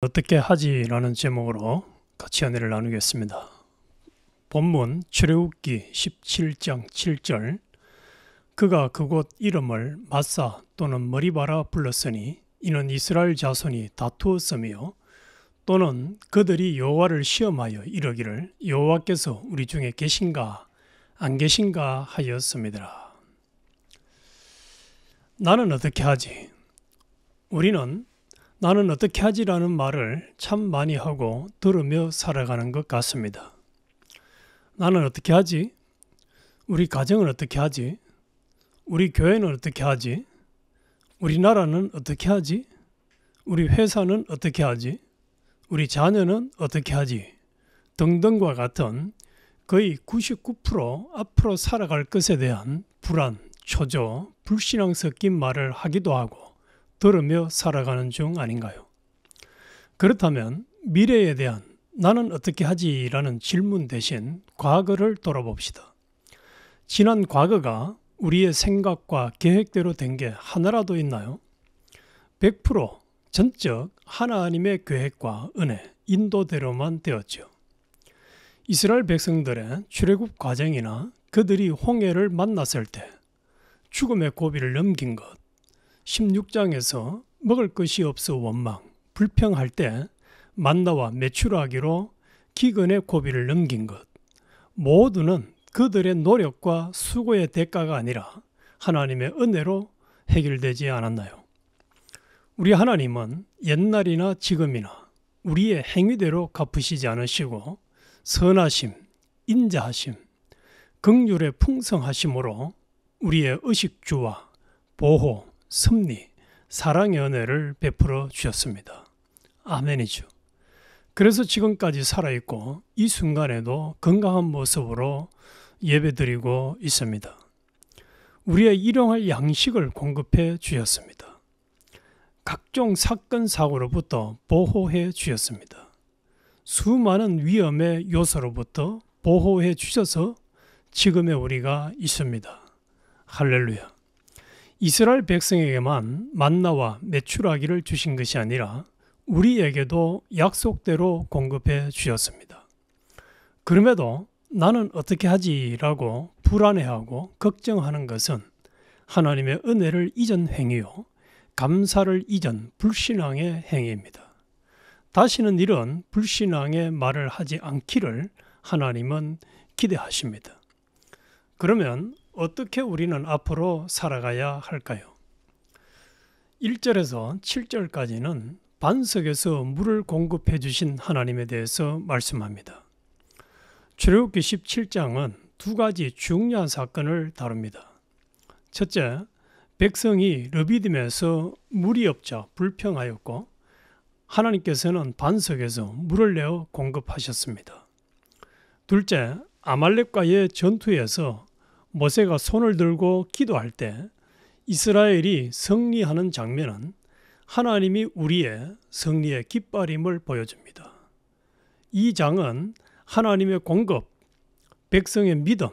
어떻게 하지라는 제목으로 같이 은혜를 나누겠습니다. 본문 출애굽기 17장 7절 그가 그곳 이름을 마사 또는 머리바라 불렀으니 이는 이스라엘 자손이 다투었으며 또는 그들이 여호와를 시험하여 이르기를 여호와께서 우리 중에 계신가 안 계신가 하였습니다. 나는 어떻게 하지? 우리는 나는 어떻게 하지라는 말을 참 많이 하고 들으며 살아가는 것 같습니다. 나는 어떻게 하지? 우리 가정은 어떻게 하지? 우리 교회는 어떻게 하지? 우리나라는 어떻게 하지? 우리 회사는 어떻게 하지? 우리 자녀는 어떻게 하지? 등등과 같은 거의 99% 앞으로 살아갈 것에 대한 불안, 초조, 불신앙 섞인 말을 하기도 하고 들으며 살아가는 중 아닌가요? 그렇다면 미래에 대한 나는 어떻게 하지? 라는 질문 대신 과거를 돌아봅시다. 지난 과거가 우리의 생각과 계획대로 된 게 하나라도 있나요? 100% 전적 하나님의 계획과 은혜, 인도대로만 되었죠. 이스라엘 백성들의 출애굽 과정이나 그들이 홍해를 만났을 때 죽음의 고비를 넘긴 것, 16장에서 먹을 것이 없어 원망, 불평할 때 만나와 메추라기로 기근의 고비를 넘긴 것, 모두는 그들의 노력과 수고의 대가가 아니라 하나님의 은혜로 해결되지 않았나요? 우리 하나님은 옛날이나 지금이나 우리의 행위대로 갚으시지 않으시고 선하심, 인자하심, 긍휼의 풍성하심으로 우리의 의식주와 보호, 섭리, 사랑의 은혜를 베풀어 주셨습니다. 아멘이죠. 그래서 지금까지 살아있고 이 순간에도 건강한 모습으로 예배드리고 있습니다. 우리의 일용할 양식을 공급해 주셨습니다. 각종 사건 사고로부터 보호해 주셨습니다. 수많은 위험의 요소로부터 보호해 주셔서 지금의 우리가 있습니다. 할렐루야. 이스라엘 백성에게만 만나와 메추라기를 주신 것이 아니라 우리에게도 약속대로 공급해 주셨습니다. 그럼에도 나는 어떻게 하지라고 불안해하고 걱정하는 것은 하나님의 은혜를 잊은 행위요, 감사를 잊은 불신앙의 행위입니다. 다시는 이런 불신앙의 말을 하지 않기를 하나님은 기대하십니다. 그러면 어떻게 우리는 앞으로 살아가야 할까요? 1절에서 7절까지는 반석에서 물을 공급해 주신 하나님에 대해서 말씀합니다. 출애굽기 17장은 두 가지 중요한 사건을 다룹니다. 첫째, 백성이 르비딤에서 물이 없자 불평하였고 하나님께서는 반석에서 물을 내어 공급하셨습니다. 둘째, 아말렉과의 전투에서 모세가 손을 들고 기도할 때 이스라엘이 승리하는 장면은 하나님이 우리의 승리의 깃발임을 보여줍니다. 이 장은 하나님의 공급, 백성의 믿음,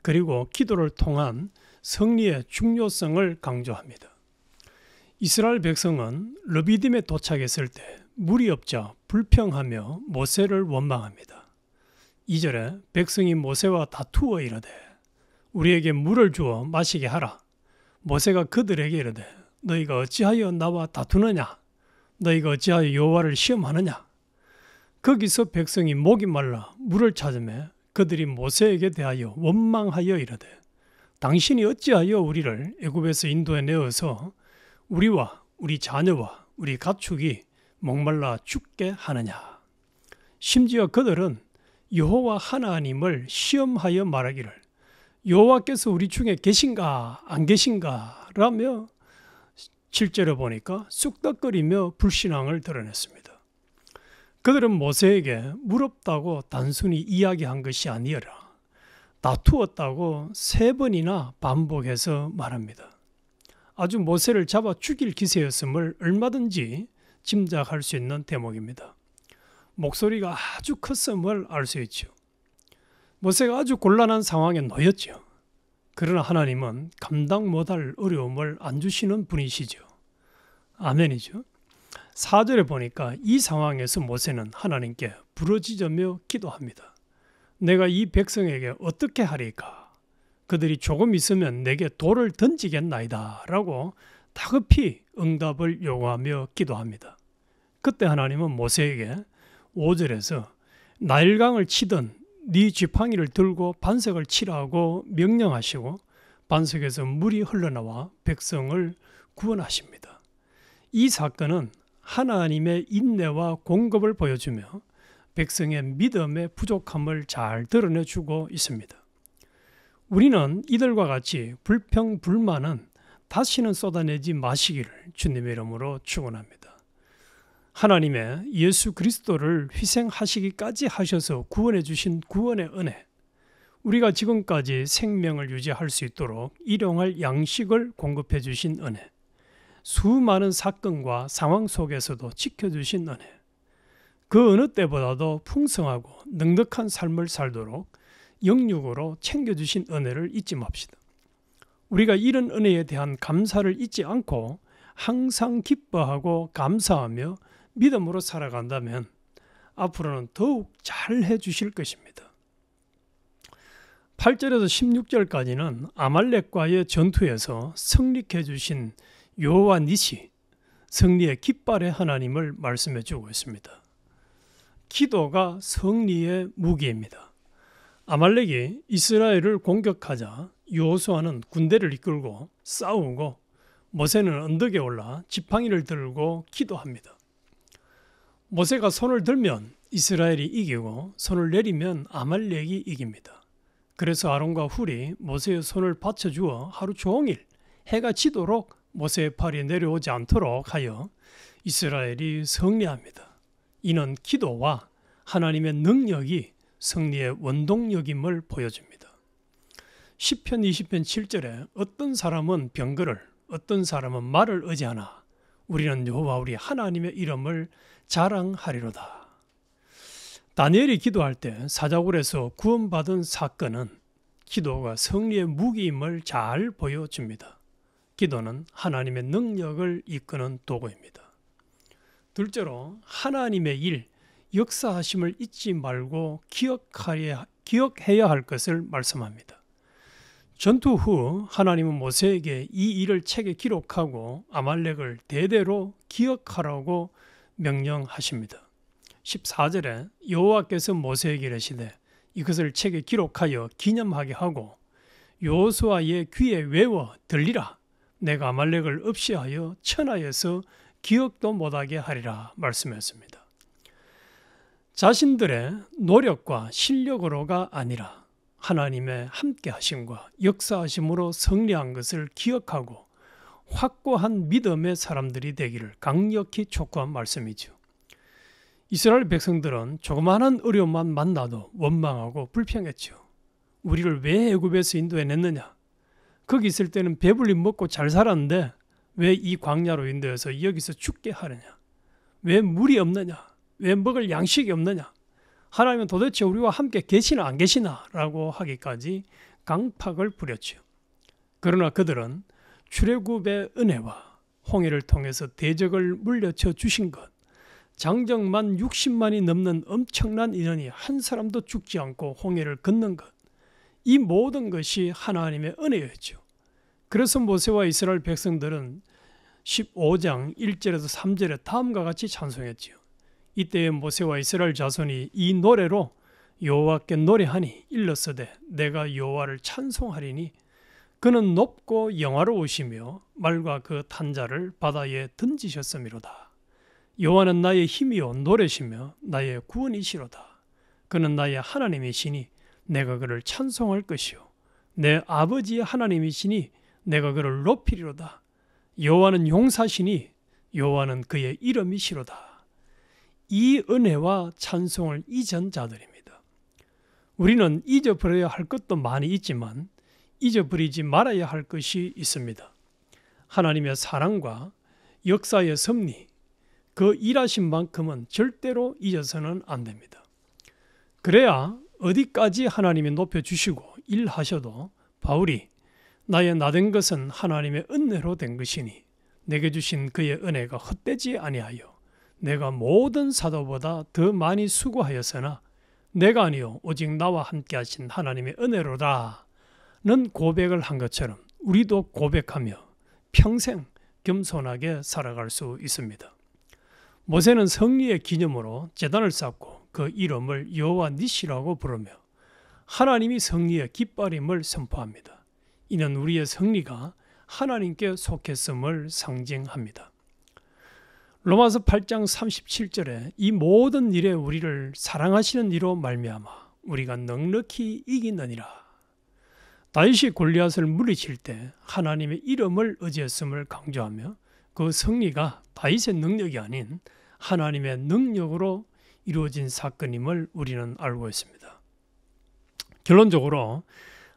그리고 기도를 통한 승리의 중요성을 강조합니다. 이스라엘 백성은 르비딤에 도착했을 때 물이 없자 불평하며 모세를 원망합니다. 2절에 백성이 모세와 다투어 이르되 우리에게 물을 주어 마시게 하라. 모세가 그들에게 이르되 너희가 어찌하여 나와 다투느냐? 너희가 어찌하여 여호와를 시험하느냐? 거기서 백성이 목이 말라 물을 찾으매 그들이 모세에게 대하여 원망하여 이르되 당신이 어찌하여 우리를 애굽에서 인도해 내어서 우리와 우리 자녀와 우리 가축이 목말라 죽게 하느냐? 심지어 그들은 여호와 하나님을 시험하여 말하기를 여호와께서 우리 중에 계신가 안 계신가 라며 7절에 보니까 쑥덕거리며 불신앙을 드러냈습니다. 그들은 모세에게 물 없다고 단순히 이야기한 것이 아니라 다투었다고 3번이나 반복해서 말합니다. 아주 모세를 잡아 죽일 기세였음을 얼마든지 짐작할 수 있는 대목입니다. 목소리가 아주 컸음을 알 수 있죠. 모세가 아주 곤란한 상황에 놓였죠. 그러나 하나님은 감당 못할 어려움을 안 주시는 분이시죠. 아멘이죠. 4절에 보니까 이 상황에서 모세는 하나님께 부르짖으며 기도합니다. 내가 이 백성에게 어떻게 하리까? 그들이 조금 있으면 내게 돌을 던지겠나이다 라고 다급히 응답을 요구하며 기도합니다. 그때 하나님은 모세에게 5절에서 나일강을 치던 네 지팡이를 들고 반석을 치라고 명령하시고 반석에서 물이 흘러나와 백성을 구원하십니다. 이 사건은 하나님의 인내와 공급을 보여주며 백성의 믿음의 부족함을 잘 드러내주고 있습니다. 우리는 이들과 같이 불평불만은 다시는 쏟아내지 마시기를 주님의 이름으로 축원합니다. 하나님의 예수 그리스도를 희생하시기까지 하셔서 구원해 주신 구원의 은혜, 우리가 지금까지 생명을 유지할 수 있도록 일용할 양식을 공급해 주신 은혜, 수많은 사건과 상황 속에서도 지켜주신 은혜, 그 어느 때보다도 풍성하고 넉넉한 삶을 살도록 영육으로 챙겨주신 은혜를 잊지 맙시다. 우리가 이런 은혜에 대한 감사를 잊지 않고 항상 기뻐하고 감사하며 믿음으로 살아간다면 앞으로는 더욱 잘 해주실 것입니다. 8절에서 16절까지는 아말렉과의 전투에서 승리해 주신 여호와 니시, 승리의 깃발의 하나님을 말씀해 주고 있습니다. 기도가 승리의 무기입니다. 아말렉이 이스라엘을 공격하자 여호수아는 군대를 이끌고 싸우고 모세는 언덕에 올라 지팡이를 들고 기도합니다. 모세가 손을 들면 이스라엘이 이기고 손을 내리면 아말렉이 이깁니다. 그래서 아론과 훌이 모세의 손을 받쳐주어 하루 종일 해가 지도록 모세의 팔이 내려오지 않도록 하여 이스라엘이 승리합니다. 이는 기도와 하나님의 능력이 승리의 원동력임을 보여줍니다. 시편 20편 7절에 어떤 사람은 병거를, 어떤 사람은 말을 의지하나 우리는 여호와 우리 하나님의 이름을 자랑하리로다. 다니엘이 기도할 때 사자굴에서 구원받은 사건은 기도가 승리의 무기임을 잘 보여줍니다. 기도는 하나님의 능력을 이끄는 도구입니다. 둘째로 하나님의 일, 역사하심을 잊지 말고 기억해야 할 것을 말씀합니다. 전투 후 하나님은 모세에게 이 일을 책에 기록하고 아말렉을 대대로 기억하라고 명령하십니다. 14절에 여호와께서 모세에게 이르시되 이것을 책에 기록하여 기념하게 하고 여호수아의 귀에 외워 들리라. 내가 아말렉을 없이하여 천하에서 기억도 못하게 하리라 말씀했습니다. 자신들의 노력과 실력으로가 아니라 하나님의 함께 하심과 역사하심으로 승리한 것을 기억하고 확고한 믿음의 사람들이 되기를 강력히 촉구한 말씀이죠. 이스라엘 백성들은 조그마한 어려움만 만나도 원망하고 불평했죠. 우리를 왜 애굽에서 인도해냈느냐? 거기 있을 때는 배불리 먹고 잘 살았는데 왜 이 광야로 인도해서 여기서 죽게 하느냐? 왜 물이 없느냐? 왜 먹을 양식이 없느냐? 하나님은 도대체 우리와 함께 계시나 안 계시나? 라고 하기까지 강팍을 부렸죠. 그러나 그들은 출애굽의 은혜와 홍해를 통해서 대적을 물려쳐 주신 것, 장정만 60만이 넘는 엄청난 인원이 한 사람도 죽지 않고 홍해를 건넌 것, 이 모든 것이 하나님의 은혜였죠. 그래서 모세와 이스라엘 백성들은 15장 1절에서 3절에 다음과 같이 찬송했지요. 이때에 모세와 이스라엘 자손이 이 노래로 여호와께 노래하니 일렀으되 내가 여호와를 찬송하리니 그는 높고 영화로우시며 말과 그 탄자를 바다에 던지셨음이로다. 여호와는 나의 힘이요 노래시며 나의 구원이시로다. 그는 나의 하나님이시니 내가 그를 찬송할 것이요 내 아버지의 하나님이시니 내가 그를 높이리로다. 여호와는 용사시니 여호와는 그의 이름이시로다. 이 은혜와 찬송을 잊은 자들입니다. 우리는 잊어버려야 할 것도 많이 있지만 잊어버리지 말아야 할 것이 있습니다. 하나님의 사랑과 역사의 섭리, 그 일하신 만큼은 절대로 잊어서는 안 됩니다. 그래야 어디까지 하나님이 높여주시고 일하셔도 바울이 나의 나된 것은 하나님의 은혜로 된 것이니 내게 주신 그의 은혜가 헛되지 아니하여 내가 모든 사도보다 더 많이 수고하였으나 내가 아니요 오직 나와 함께 하신 하나님의 은혜로다 는 고백을 한 것처럼 우리도 고백하며 평생 겸손하게 살아갈 수 있습니다. 모세는 승리의 기념으로 제단을 쌓고 그 이름을 여호와 니시라고 부르며 하나님이 승리의 깃발임을 선포합니다. 이는 우리의 승리가 하나님께 속했음을 상징합니다. 로마서 8장 37절에 이 모든 일에 우리를 사랑하시는 이로 말미암아 우리가 넉넉히 이기느니라. 다윗이 골리앗을 물리칠 때 하나님의 이름을 의지했음을 강조하며 그 승리가 다윗의 능력이 아닌 하나님의 능력으로 이루어진 사건임을 우리는 알고 있습니다. 결론적으로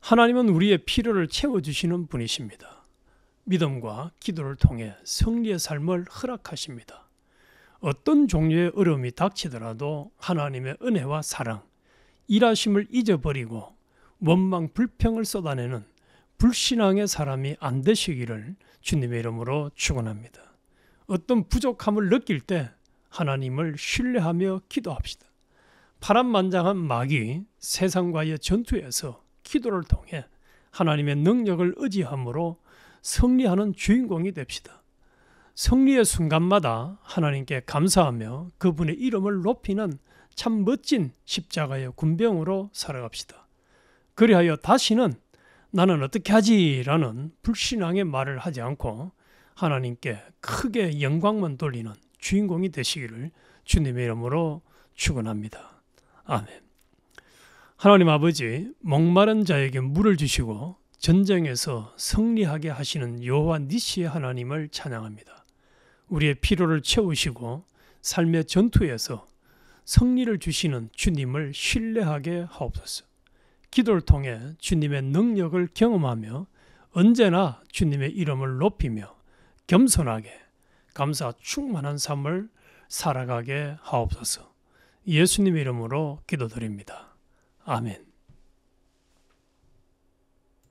하나님은 우리의 필요를 채워주시는 분이십니다. 믿음과 기도를 통해 승리의 삶을 허락하십니다. 어떤 종류의 어려움이 닥치더라도 하나님의 은혜와 사랑, 일하심을 잊어버리고 원망, 불평을 쏟아내는 불신앙의 사람이 안 되시기를 주님의 이름으로 축원합니다. 어떤 부족함을 느낄 때 하나님을 신뢰하며 기도합시다. 파란만장한 마귀 세상과의 전투에서 기도를 통해 하나님의 능력을 의지함으로 승리하는 주인공이 됩시다. 승리의 순간마다 하나님께 감사하며 그분의 이름을 높이는 참 멋진 십자가의 군병으로 살아갑시다. 그리하여 다시는 나는 어떻게 하지? 라는 불신앙의 말을 하지 않고 하나님께 크게 영광만 돌리는 주인공이 되시기를 주님의 이름으로 축원합니다. 아멘. 하나님 아버지, 목마른 자에게 물을 주시고 전쟁에서 승리하게 하시는 여호와 니시의 하나님을 찬양합니다. 우리의 필요를 채우시고 삶의 전투에서 승리를 주시는 주님을 신뢰하게 하옵소서. 기도를 통해 주님의 능력을 경험하며 언제나 주님의 이름을 높이며 겸손하게 감사 충만한 삶을 살아가게 하옵소서. 예수님의 이름으로 기도드립니다. 아멘.